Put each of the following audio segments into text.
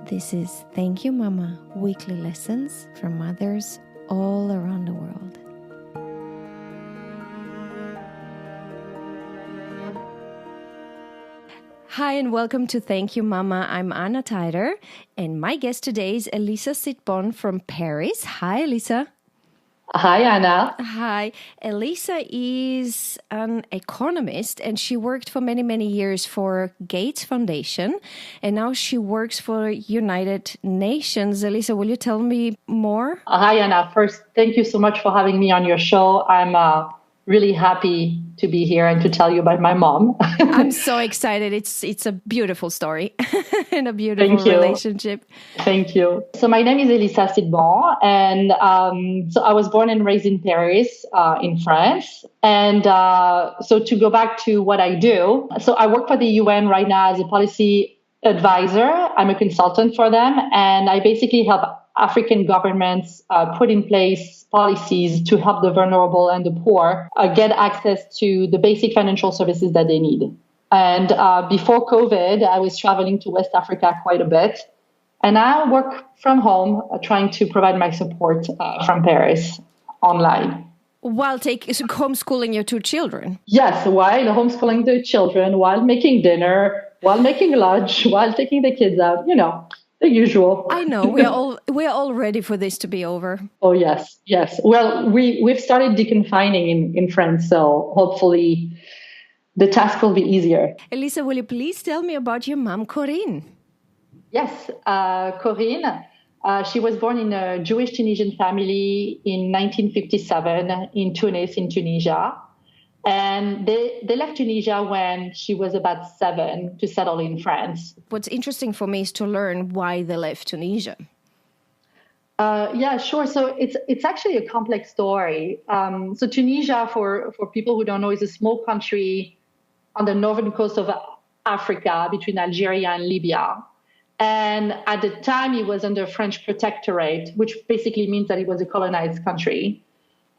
This is Thank You Mama, weekly lessons from mothers all around the world. Hi and welcome to Thank You Mama. I'm Anna Teider and my guest today is Elisa Sitbon from Paris. Hi, Elisa. Hi, Anna. Hi. Elisa is an economist and she worked for many years for Gates Foundation and now she works for United Nations. Elisa, will you tell me more? Hi, Anna. First, thank you so much for having me on your show. I'm really happy to be here and to tell you about my mom. I'm so excited. It's a beautiful story and a beautiful relationship. Thank you. So my name is Elisa Sitbon, and so I was born and raised in Paris, in France. And so to go back to what I do, so I work for the UN right now as a policy advisor. I'm a consultant for them, and I basically help African governments put in place policies to help the vulnerable and the poor get access to the basic financial services that they need. And before COVID, I was traveling to West Africa quite a bit. And I work from home, trying to provide my support from Paris online. While homeschooling your two children? Yes, while homeschooling the children, while making dinner, while making lunch, while taking the kids out, the usual. I know. We are all ready for this to be over. Oh, yes. Well, we've started deconfining in France, so hopefully the task will be easier. Elisa, will you please tell me about your mom, Corinne? Yes, Corinne. She was born in a Jewish Tunisian family in 1957 in Tunis, in Tunisia. And they left Tunisia when she was about 7 to settle in France. What's interesting for me is to learn why they left Tunisia. Yeah, sure. So it's actually a complex story. So Tunisia, for people who don't know, is a small country on the northern coast of Africa between Algeria and Libya. And at the time, it was under French protectorate, which basically means that it was a colonized country.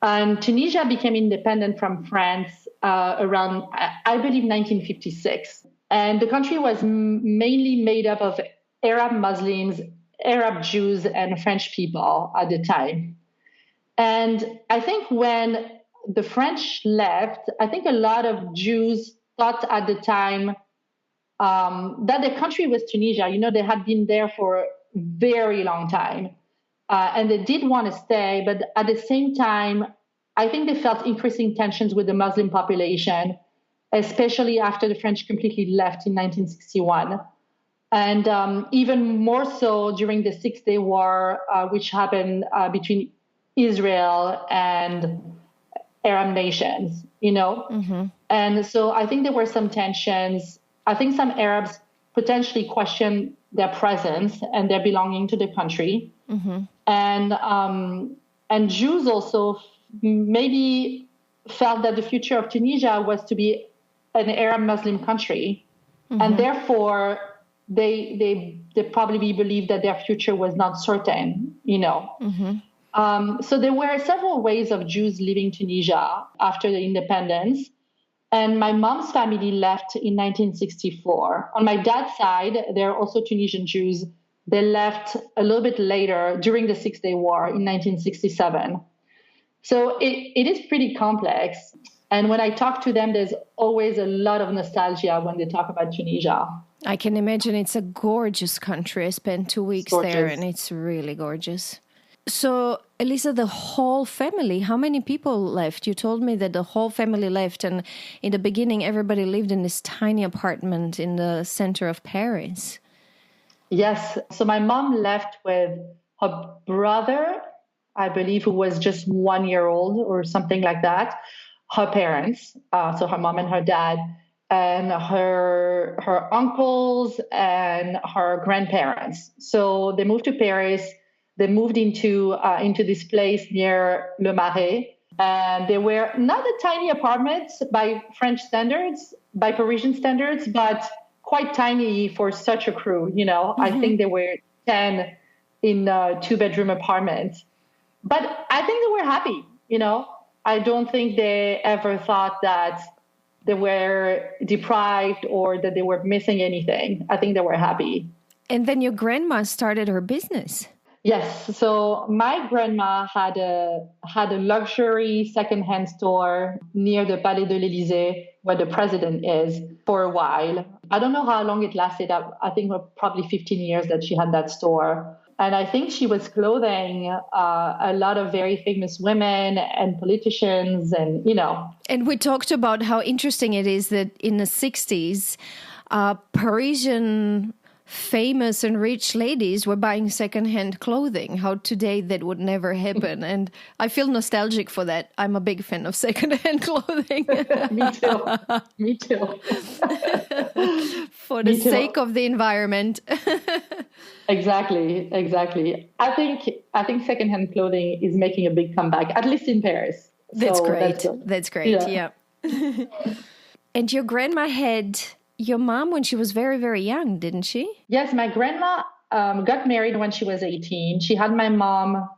And Tunisia became independent from France around, I believe, 1956. And the country was mainly made up of Arab Muslims, Arab Jews, and French people at the time. And I think when the French left, I think a lot of Jews thought at the time that the country was Tunisia. They had been there for a very long time. And they did want to stay, but at the same time, I think they felt increasing tensions with the Muslim population, especially after the French completely left in 1961. And even more so during the Six-Day War, which happened between Israel and Arab nations, Mm-hmm. And so I think there were some tensions. I think some Arabs potentially questioned their presence and their belonging to the country. Mm-hmm. And Jews also maybe felt that the future of Tunisia was to be an Arab Muslim country. Mm-hmm. And therefore, they probably believed that their future was not certain, Mm-hmm. So there were several ways of Jews leaving Tunisia after the independence. And my mom's family left in 1964. On my dad's side, there are also Tunisian Jews. They left a little bit later during the Six-Day War in 1967. So it is pretty complex. And when I talk to them, there's always a lot of nostalgia when they talk about Tunisia. I can imagine it's a gorgeous country. I spent 2 weeks there and it's really gorgeous. So, Elisa, the whole family, how many people left? You told me that the whole family left, and in the beginning, everybody lived in this tiny apartment in the center of Paris. Yes. So my mom left with her brother, I believe, who was just 1 year old or something like that, her parents, so her mom and her dad, and her uncles and her grandparents. So they moved to Paris. They moved into this place near Le Marais. And they were not a tiny apartments by French standards, by Parisian standards, but quite tiny for such a crew. Mm-hmm. I think there were 10 in a 2-bedroom apartment. But I think they were happy. I don't think they ever thought that they were deprived or that they were missing anything. I think they were happy. And then your grandma started her business. Yes. So my grandma had a luxury secondhand store near the Palais de l'Élysée, where the president is, for a while. I don't know how long it lasted. I think probably 15 years that she had that store. And I think she was clothing a lot of very famous women and politicians and, And we talked about how interesting it is that in the 60s, Parisian famous and rich ladies were buying secondhand clothing, how today that would never happen. And I feel nostalgic for that. I'm a big fan of secondhand clothing. Me too. Me too. For the sake of the environment. Exactly. I think secondhand clothing is making a big comeback, at least in Paris. That's great. That's great. Yeah. And your grandma had your mom when she was very, very young, didn't she? Yes, my grandma got married when she was 18. She had my mom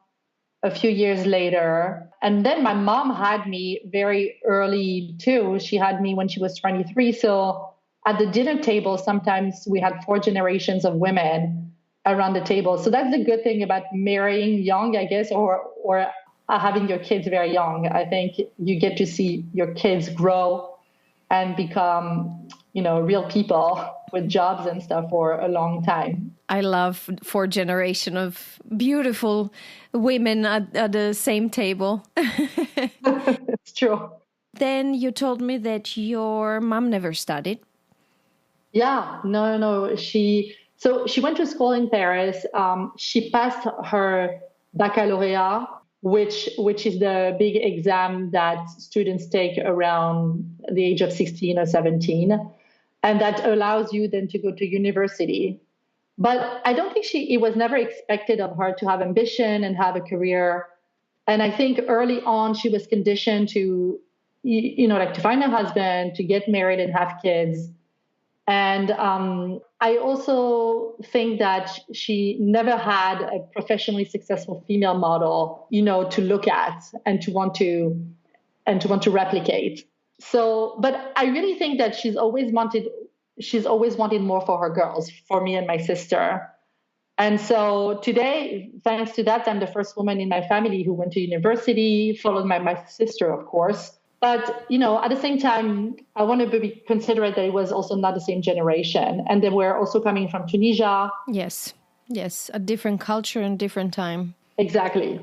a few years later. And then my mom had me very early too. She had me when she was 23. So at the dinner table, sometimes we had 4 generations of women around the table. So that's the good thing about marrying young, I guess, or having your kids very young. I think you get to see your kids grow and become, real people with jobs and stuff for a long time. I love 4 generation of beautiful women at the same table. It's true. Then you told me that your mom never studied. Yeah, no. She went to school in Paris. She passed her baccalaureate, which is the big exam that students take around the age of 16 or 17. And that allows you then to go to university. But I don't think it was never expected of her to have ambition and have a career. And I think early on, she was conditioned to, to find a husband, to get married and have kids. And I also think that she never had a professionally successful female model, to look at and to want to replicate. So, but I really think that she's always wanted more for her girls, for me and my sister. And so today, thanks to that, I'm the first woman in my family who went to university, followed by my sister, of course. But, at the same time, I want to be considerate that it was also not the same generation. And they were also coming from Tunisia. Yes, a different culture and different time. Exactly.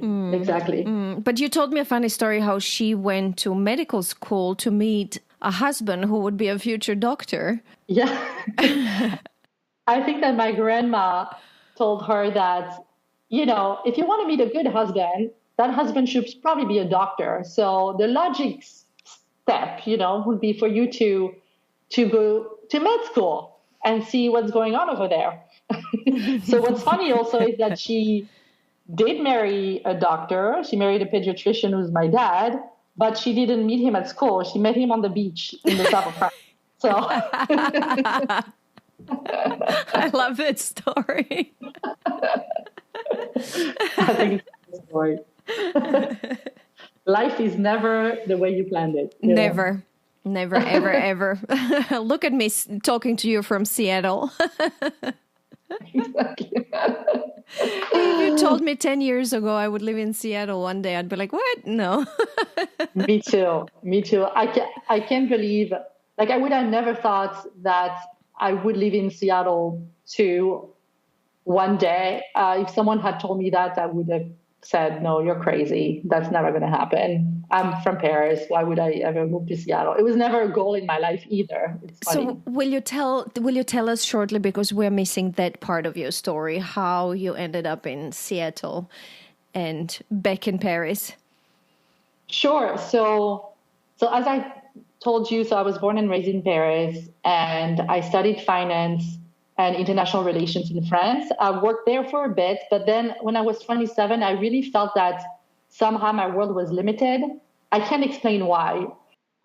But you told me a funny story how she went to medical school to meet a husband who would be a future doctor. Yeah. I think that my grandma told her that, if you want to meet a good husband, that husband should probably be a doctor. So the logic step, would be for you to go to med school and see what's going on over there. So what's funny also is that she did marry a doctor. She married a pediatrician who's my dad, but she didn't meet him at school. She met him on the beach in the south of France. So I love that story. I think it's a good story. Life is never the way you planned it. Never, ever. Look at me talking to you from Seattle. Exactly. If you told me 10 years ago I would live in Seattle one day, I'd be like, what? No. Me too. I can't believe, I would have never thought that I would live in Seattle too one day. If someone had told me that, I would have said, no, you're crazy. That's never going to happen. I'm from Paris. Why would I ever move to Seattle? It was never a goal in my life either. It's funny. So will you tell us shortly, because we're missing that part of your story, how you ended up in Seattle and back in Paris? Sure. So as I told you, I was born and raised in Paris, and I studied finance and international relations in France. I worked there for a bit, but then when I was 27, I really felt that somehow my world was limited. I can't explain why.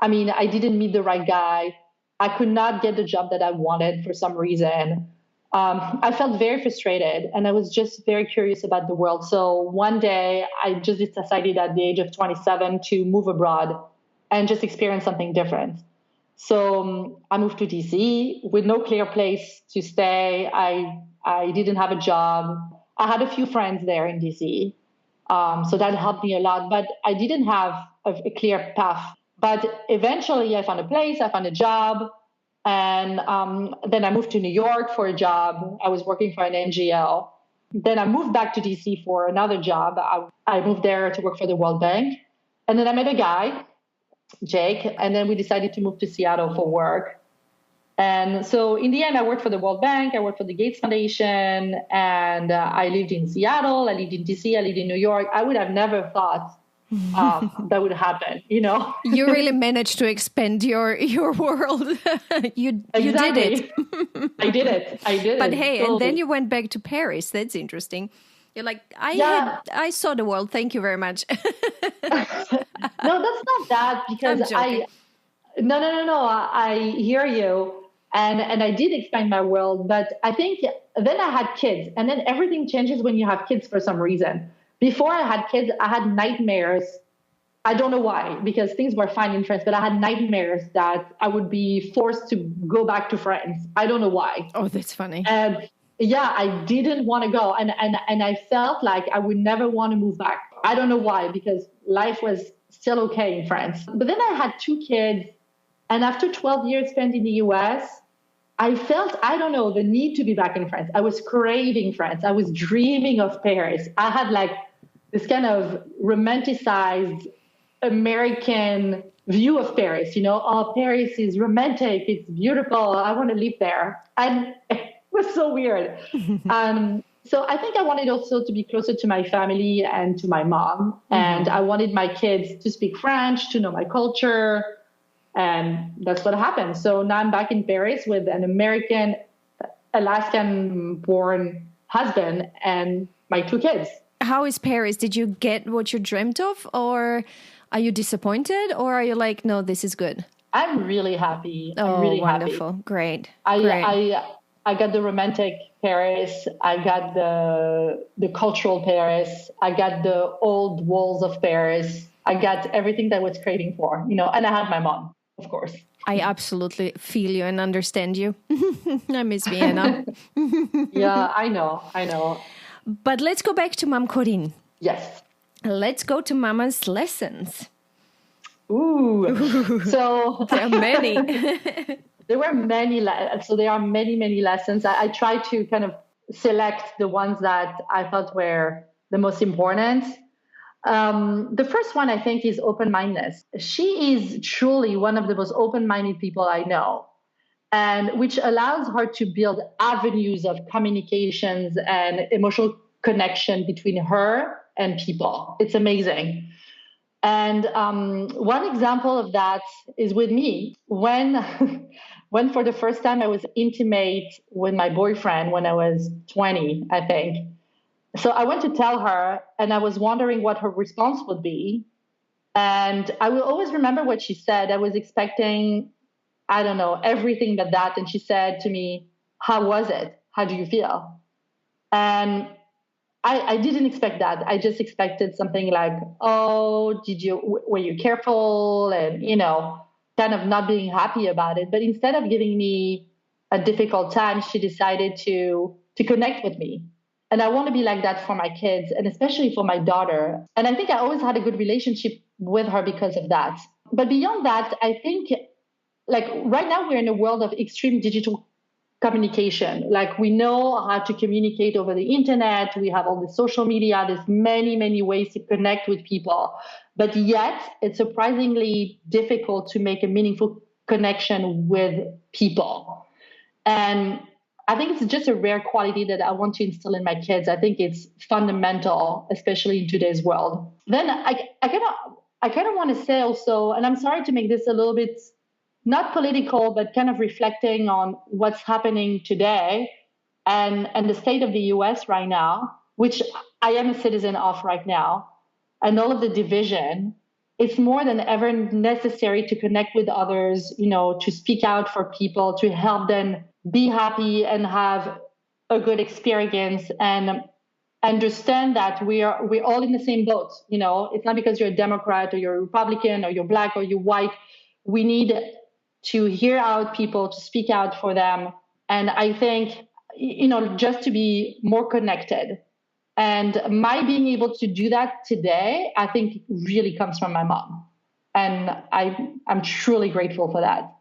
I mean, I didn't meet the right guy. I could not get the job that I wanted for some reason. I felt very frustrated, and I was just very curious about the world. So one day I just decided at the age of 27 to move abroad and just experience something different. So I moved to DC with no clear place to stay. I didn't have a job. I had a few friends there in DC. So that helped me a lot, but I didn't have a clear path. But eventually I found a place, I found a job, and then I moved to New York for a job. I was working for an NGO. Then I moved back to DC for another job. I moved there to work for the World Bank. And then I met a guy, Jake, and then we decided to move to Seattle for work. And so in the end, I worked for the World Bank, I worked for the Gates Foundation, and I lived in Seattle, I lived in DC, I lived in New York. I would have never thought that would happen, you know. You really managed to expand your world. you did it. I did it. But hey, totally. And then you went back to Paris. That's interesting. You're like, I saw the world. Thank you very much. No, that's not that, because I hear you. And I did expand my world, but I think then I had kids, and then everything changes when you have kids for some reason. Before I had kids, I had nightmares. I don't know why, because things were fine in France, but I had nightmares that I would be forced to go back to France. I don't know why. Oh, that's funny. And yeah, I didn't want to go. And I felt like I would never want to move back. I don't know why, because life was still okay in France. But then I had two kids. And after 12 years spent in the US, I felt, I don't know, the need to be back in France. I was craving France. I was dreaming of Paris. I had like this kind of romanticized American view of Paris. You know, oh, Paris is romantic. It's beautiful. I want to live there. And it was so weird. So I think I wanted also to be closer to my family and to my mom. Mm-hmm. And I wanted my kids to speak French, to know my culture. And that's what happened. So now I'm back in Paris with an American, Alaskan-born husband and my two kids. How is Paris? Did you get what you dreamt of, or are you disappointed, or are you like, no, this is good? I'm really happy. I'm really wonderful. Happy. Great. I got the romantic Paris. I got the cultural Paris. I got the old walls of Paris. I got everything that I was craving for, you know, and I had my mom. Of course. I absolutely feel you and understand you. I miss Vienna. Yeah, I know. But let's go back to Mom Corinne. Yes. Let's go to Mama's lessons. Ooh. So there are many. There were many. So there are many lessons. I tried to kind of select the ones that I thought were the most important. The first one, I think, is open-mindedness. She is truly one of the most open-minded people I know, and which allows her to build avenues of communications and emotional connection between her and people. It's amazing. And one example of that is with me. When for the first time I was intimate with my boyfriend when I was 20, I think. So I went to tell her, and I was wondering what her response would be. And I will always remember what she said. I was expecting, I don't know, everything but that. And she said to me, how was it? How do you feel? And I didn't expect that. I just expected something like, oh, were you careful? And, you know, kind of not being happy about it. But instead of giving me a difficult time, she decided to connect with me. And I want to be like that for my kids, and especially for my daughter. And I think I always had a good relationship with her because of that. But beyond that, I think, like, right now we're in a world of extreme digital communication. Like, we know how to communicate over the internet. We have all the social media. There's many ways to connect with people. But yet it's surprisingly difficult to make a meaningful connection with people. And I think it's just a rare quality that I want to instill in my kids. I think it's fundamental, especially in today's world. Then I kind of want to say also, and I'm sorry to make this a little bit not political, but kind of reflecting on what's happening today and the state of the US right now, which I am a citizen of right now, and all of the division. It's more than ever necessary to connect with others, you know, to speak out for people, to help them be happy and have a good experience, and understand that we're all in the same boat. You know, it's not because you're a Democrat or you're a Republican or you're Black or you're white. We need to hear out people, to speak out for them. And I think, just to be more connected. And my being able to do that today, I think really comes from my mom. And I'm truly grateful for that.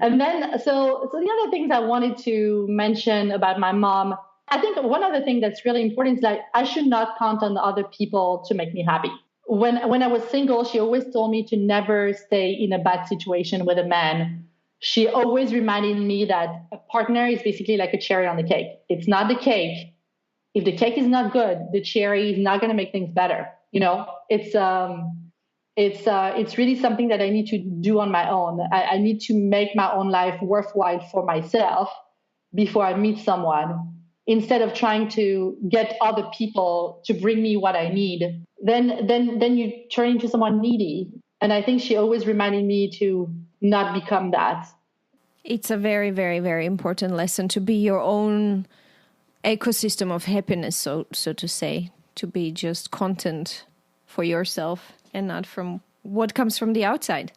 And then, so the other things I wanted to mention about my mom, I think one other thing that's really important is that I should not count on other people to make me happy. When I was single, she always told me to never stay in a bad situation with a man. She always reminded me that a partner is basically like a cherry on the cake. It's not the cake. If the cake is not good, the cherry is not going to make things better. It's really something that I need to do on my own. I need to make my own life worthwhile for myself before I meet someone, instead of trying to get other people to bring me what I need. Then you turn into someone needy. And I think she always reminded me to not become that. It's a very, very, very important lesson to be your own ecosystem of happiness, so to say, to be just content for yourself and not from what comes from the outside.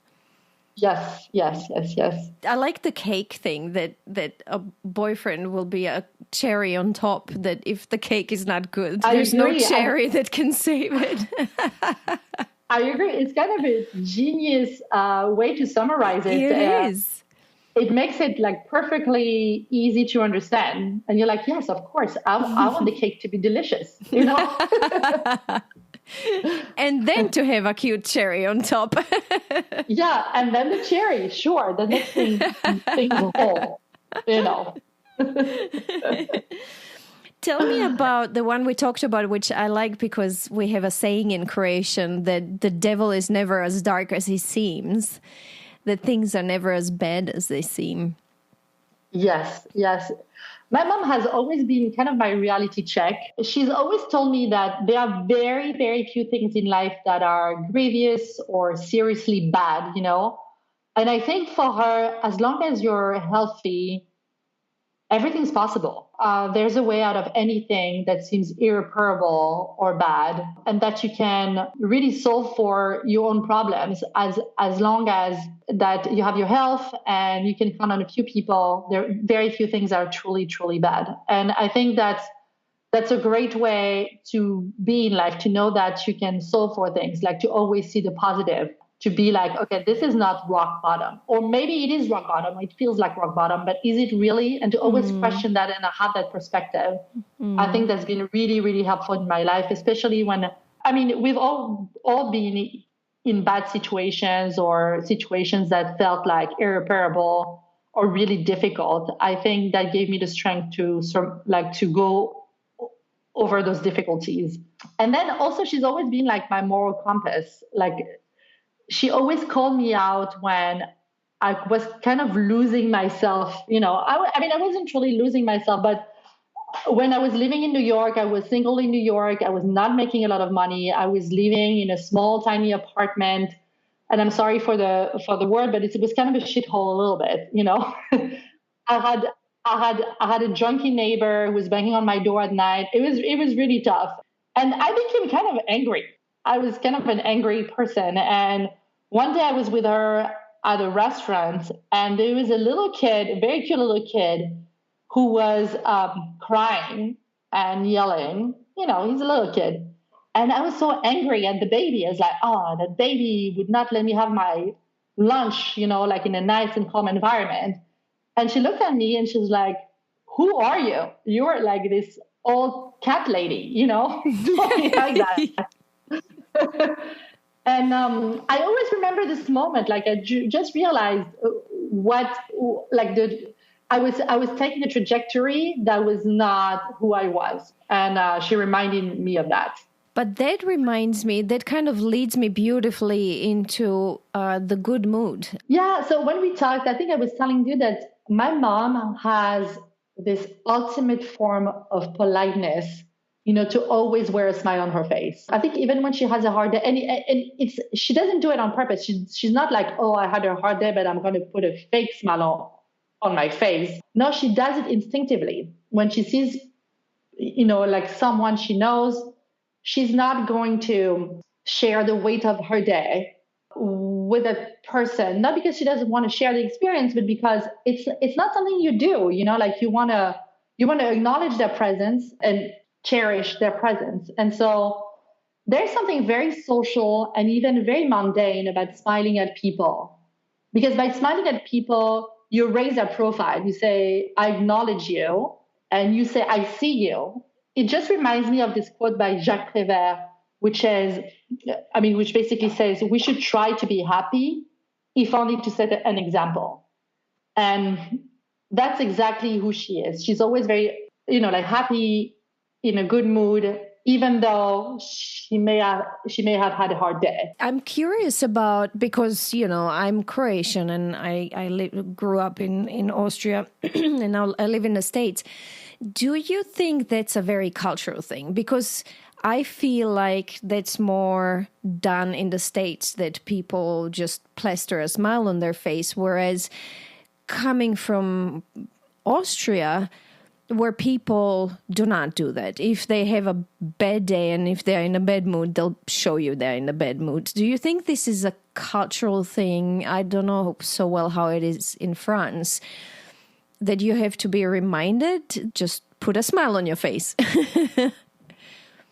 Yes. I like the cake thing, that a boyfriend will be a cherry on top, that if the cake is not good, there's no cherry that can save it. I agree. It's kind of a genius way to summarize it. It is. It makes it like perfectly easy to understand. And you're like, yes, of course, I want the cake to be delicious, And then to have a cute cherry on top. Yeah, and then the cherry, sure. The next thing whole, Tell me about the one we talked about, which I like because we have a saying in Croatian that the devil is never as dark as he seems, that things are never as bad as they seem. Yes. My mom has always been kind of my reality check. She's always told me that there are very, very few things in life that are grievous or seriously bad, And I think for her, as long as you're healthy, everything's possible. There's a way out of anything that seems irreparable or bad, and that you can really solve for your own problems as long as that you have your health and you can count on a few people. There are very few things that are truly, truly bad. And I think that's a great way to be in life, to know that you can solve for things, like to always see the positive. To be like, okay, this is not rock bottom. Or maybe it is rock bottom. It feels like rock bottom, but is it really? And to always question that and have that perspective. I think that's been really, really helpful in my life, especially when, we've all been in bad situations or situations that felt like irreparable or really difficult. I think that gave me the strength to go over those difficulties. And then also she's always been like my moral compass. She always called me out when I was kind of losing myself. I wasn't truly losing myself, but when I was living in New York, I was single in New York. I was not making a lot of money. I was living in a small, tiny apartment. And I'm sorry for the word, but it was kind of a shithole a little bit, I had a drunky neighbor who was banging on my door at night. It was really tough. And I became kind of angry. I was kind of an angry person. And one day I was with her at a restaurant, and there was a little kid, a very cute little kid, who was crying and yelling. He's a little kid. And I was so angry at the baby. I was like, oh, that baby would not let me have my lunch, like in a nice and calm environment. And she looked at me and she was like, who are you? You're like this old cat lady, like that. And I always remember this moment. Like I just realized I was taking a trajectory that was not who I was, and she reminded me of that. But that reminds me, that kind of leads me beautifully into the good mood. Yeah. So when we talked, I think I was telling you that my mom has this ultimate form of politeness, to always wear a smile on her face. I think even when she has a hard day, and she doesn't do it on purpose. She's not like, oh, I had a hard day, but I'm going to put a fake smile on my face. No, she does it instinctively. When she sees, like someone she knows, she's not going to share the weight of her day with a person, not because she doesn't want to share the experience, but because it's not something you do, like you want to acknowledge their presence and cherish their presence. And so there's something very social and even very mundane about smiling at people, because by smiling at people, you raise their profile. You say, I acknowledge you, and you say, I see you. It just reminds me of this quote by Jacques Prévert, which basically says we should try to be happy, if only to set an example. And that's exactly who she is. She's always very, happy, in a good mood, even though she may have had a hard day. I'm curious about, because, I'm Croatian and I grew up in Austria and now I live in the States. Do you think that's a very cultural thing? Because I feel like that's more done in the States, that people just plaster a smile on their face, whereas coming from Austria, where people do not do that. If they have a bad day and if they're in a bad mood, they'll show you they're in a bad mood. Do you think this is a cultural thing? I don't know so well how it is in France, that you have to be reminded, just put a smile on your face.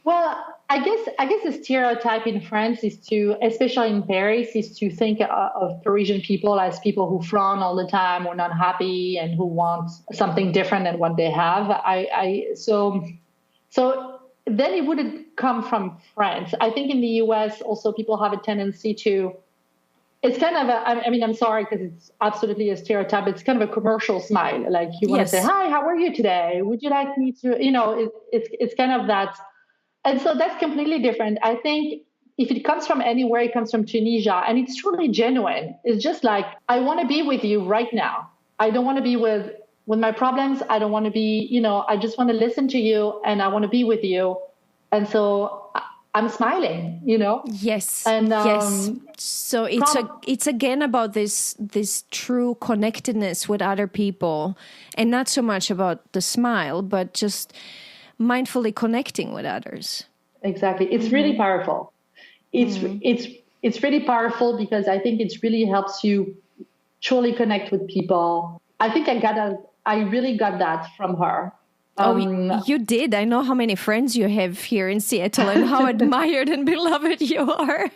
Well, I guess the stereotype in France is especially in Paris, is to think of Parisian people as people who frown all the time, or not happy, and who want something different than what they have. So then it wouldn't come from France. I think in the US also people have a tendency to. It's kind of I'm sorry because it's absolutely a stereotype. It's kind of a commercial smile. Like you want to say, hi, how are you today? Would you like me to? It's kind of that. And so that's completely different. I think if it comes from anywhere, it comes from Tunisia, and it's truly genuine. It's just like, I want to be with you right now. I don't want to be with my problems. I don't want to be, I just want to listen to you, and I want to be with you. And so I'm smiling, Yes. And yes. So it's again about this true connectedness with other people, and not so much about the smile, but just mindfully connecting with others. Exactly. It's really powerful. It's really powerful because I think it really helps you truly connect with people. I think I really got that from her. You did. I know how many friends you have here in Seattle and how admired and beloved you are.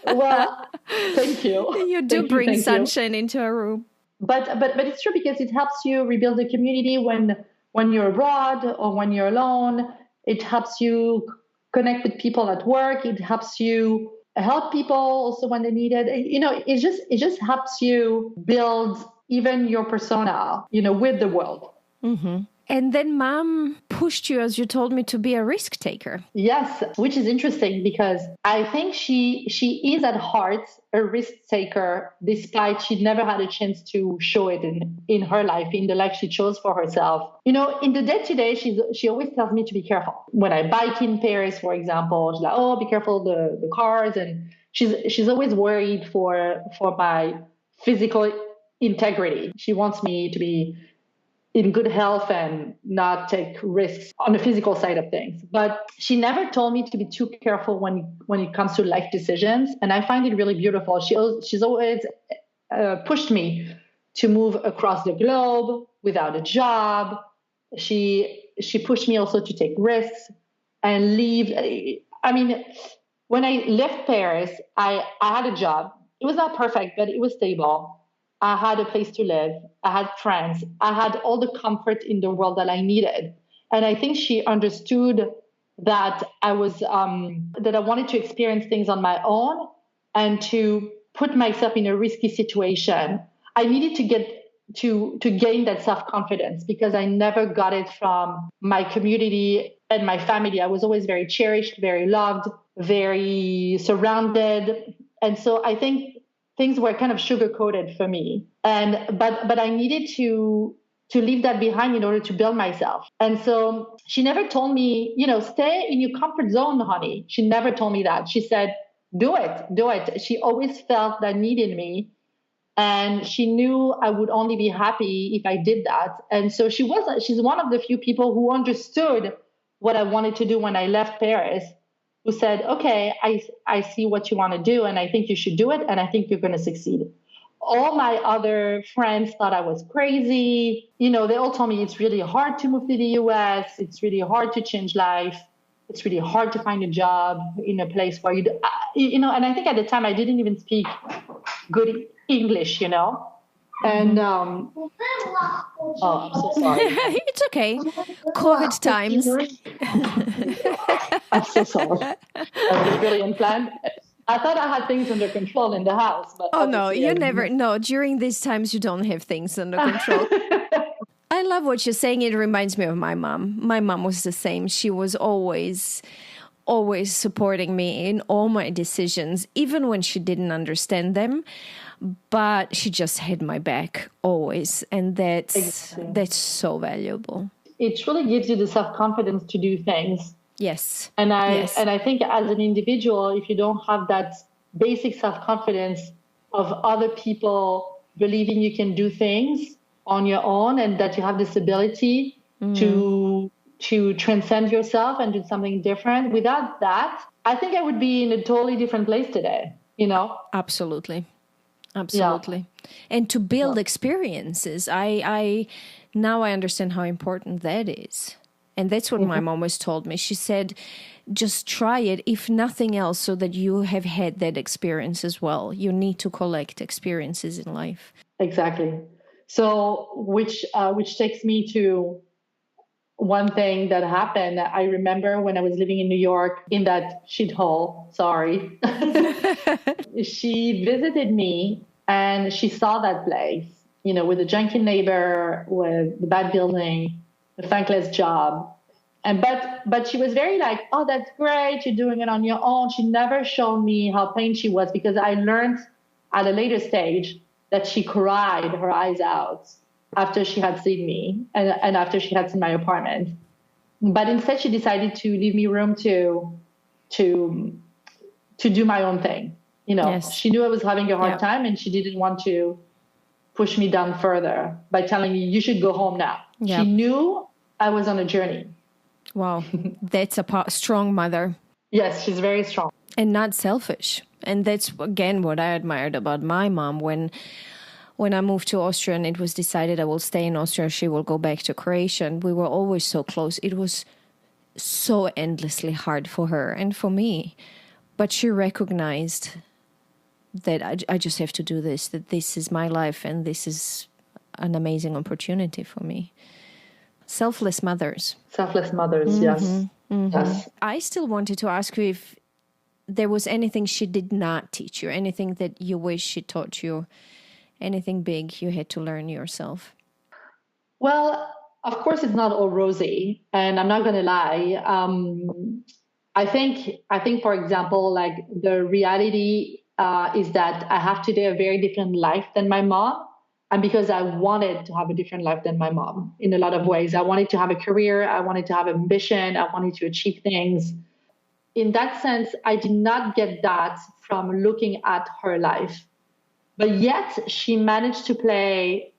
Well, thank you. You do bring sunshine into a room. But it's true, because it helps you rebuild the community when you're abroad or when you're alone. It helps you connect with people at work. It helps you help people also when they need it. It just helps you build even your persona, with the world. Mm-hmm. And then Mom pushed you, as you told me, to be a risk taker. Yes, which is interesting because I think she is at heart a risk taker, despite she never had a chance to show it in her life, in the life she chose for herself. In the day-to-day, she always tells me to be careful. When I bike in Paris, for example, she's like, oh, be careful the cars. And she's always worried for my physical integrity. She wants me to be in good health and not take risks on the physical side of things. But she never told me to be too careful when it comes to life decisions. And I find it really beautiful. She's always pushed me to move across the globe without a job. She pushed me also to take risks and leave. I mean, when I left Paris, I had a job. It was not perfect, but it was stable. I had a place to live. I had friends. I had all the comfort in the world that I needed. And I think she understood that I wanted to experience things on my own and to put myself in a risky situation. I needed to get to gain that self-confidence because I never got it from my community and my family. I was always very cherished, very loved, very surrounded. And so I think things were kind of sugar-coated for me. But I needed to leave that behind in order to build myself. And so she never told me, stay in your comfort zone, honey. She never told me that. She said, do it. She always felt that need in me. And she knew I would only be happy if I did that. And so she's one of the few people who understood what I wanted to do when I left Paris, who said, okay, I see what you want to do, and I think you should do it, and I think you're going to succeed. All my other friends thought I was crazy. They all told me it's really hard to move to the US. It's really hard to change life. It's really hard to find a job in a place where and I think at the time I didn't even speak good English, And, I'm so sorry. It's okay. COVID times. I'm so sorry. That was really unplanned. I thought I had things under control in the house. But oh, no, you never. No, during these times, you don't have things under control. I love what you're saying. It reminds me of my mom. My mom was the same. She was always supporting me in all my decisions, even when she didn't understand them. But she just had my back always. And that's so valuable. It truly gives you the self-confidence to do things. Yes. And I think as an individual, if you don't have that basic self-confidence of other people believing you can do things on your own and that you have this ability to transcend yourself and do something different, without that, I think I would be in a totally different place today, Absolutely. Yeah. And to build experiences, now I understand how important that is. And that's what my mom always told me. She said, just try it, if nothing else, so that you have had that experience as well. You need to collect experiences in life. Exactly. So, which takes me to one thing that happened. I remember when I was living in New York in that shithole, sorry. She visited me and she saw that place, with a junkie neighbor, with the bad building, a thankless job. But she was very like, oh, that's great. You're doing it on your own. She never showed me how pained she was, because I learned at a later stage that she cried her eyes out after she had seen me and after she had seen my apartment. But instead, she decided to leave me room to do my own thing. Yes. She knew I was having a hard time, and she didn't want to push me down further by telling me, you should go home now. Yeah. She knew I was on a journey. Wow. That's a strong mother. Yes, she's very strong. And not selfish. And that's, again, what I admired about my mom. When I moved to Austria and it was decided I will stay in Austria, she will go back to Croatia, and we were always so close. It was so endlessly hard for her and for me. But she recognized that I just have to do this, that this is my life and this is an amazing opportunity for me. Selfless mothers. Selfless mothers, yes. Mm-hmm. Yes. I still wanted to ask you if there was anything she did not teach you, anything that you wish she taught you, anything big you had to learn yourself. Well, of course, it's not all rosy, and I'm not going to lie. I think, for example, like the reality is that I have today a very different life than my mom. And because I wanted to have a different life than my mom in a lot of ways. I wanted to have a career. I wanted to have ambition. I wanted to achieve things. In that sense, I did not get that from looking at her life. But yet she managed to play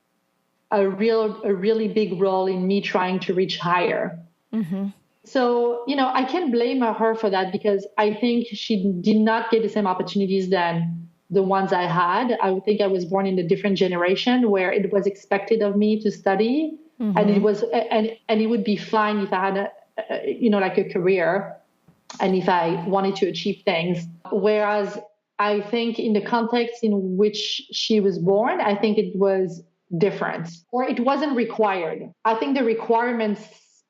a really big role in me trying to reach higher. Mm-hmm. So, I can't blame her for that, because I think she did not get the same opportunities than the ones I had. I would think I was born in a different generation where it was expected of me to study, mm-hmm. and it was, and it would be fine if I had a career and if I wanted to achieve things. Whereas I think in the context in which she was born, I think it was different, or it wasn't required. I think the requirements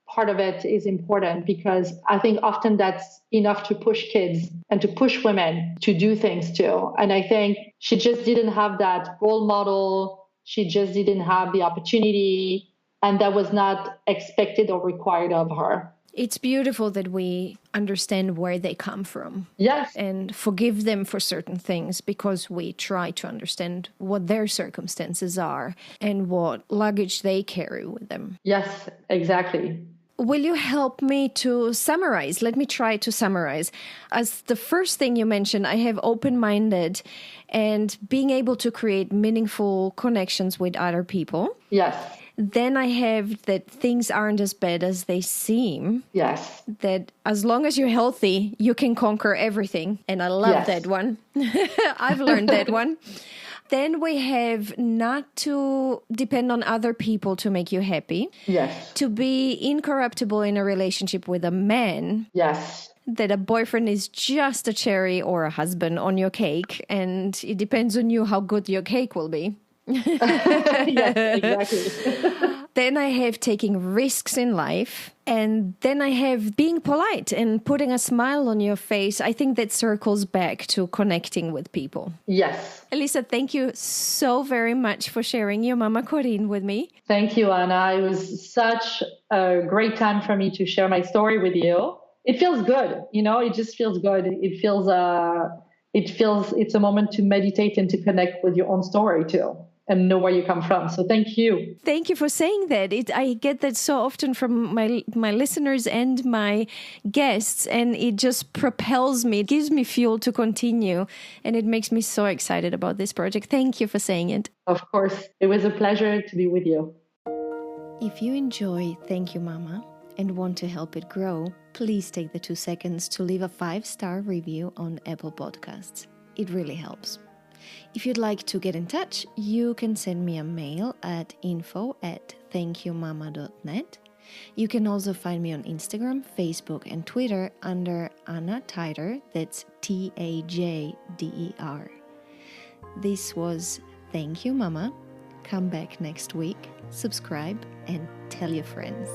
part of it is important, because I think often that's enough to push kids and to push women to do things too. And I think she just didn't have that role model. She just didn't have the opportunity, and that was not expected or required of her. It's beautiful that we understand where they come from. Yes. And forgive them for certain things, because we try to understand what their circumstances are and what luggage they carry with them. Yes, exactly. Will you help me to summarize? Let me try to summarize. As the first thing you mentioned, I have open-minded and being able to create meaningful connections with other people. Yes. Then I have that things aren't as bad as they seem. Yes. That as long as you're healthy, you can conquer everything. And I love that one. I've learned that one. Then we have not to depend on other people to make you happy. Yes. To be incorruptible in a relationship with a man. Yes. That a boyfriend is just a cherry or a husband on your cake. And it depends on you how good your cake will be. Yes, exactly. Then I have taking risks in life. And then I have being polite and putting a smile on your face. I think that circles back to connecting with people. Yes. Elisa, thank you so very much for sharing your Mama Corinne with me. Thank you, Anna. It was such a great time for me to share my story with you. It feels good. It just feels good. It's a moment to meditate and to connect with your own story too. And know where you come from. So thank you. Thank you for saying that. I get that so often from my listeners and my guests, and it just propels me. It gives me fuel to continue, and it makes me so excited about this project. Thank you for saying it. Of course. It was a pleasure to be with you. If you enjoy Thank You Mama and want to help it grow, please take the 2 seconds to leave a 5-star review on Apple Podcasts. It really helps. If you'd like to get in touch, you can send me a mail at info@thankyouMama.net. You can also find me on Instagram, Facebook, and Twitter under Anna Teider, that's Tajder. This was Thank You Mama. Come back next week, subscribe, and tell your friends.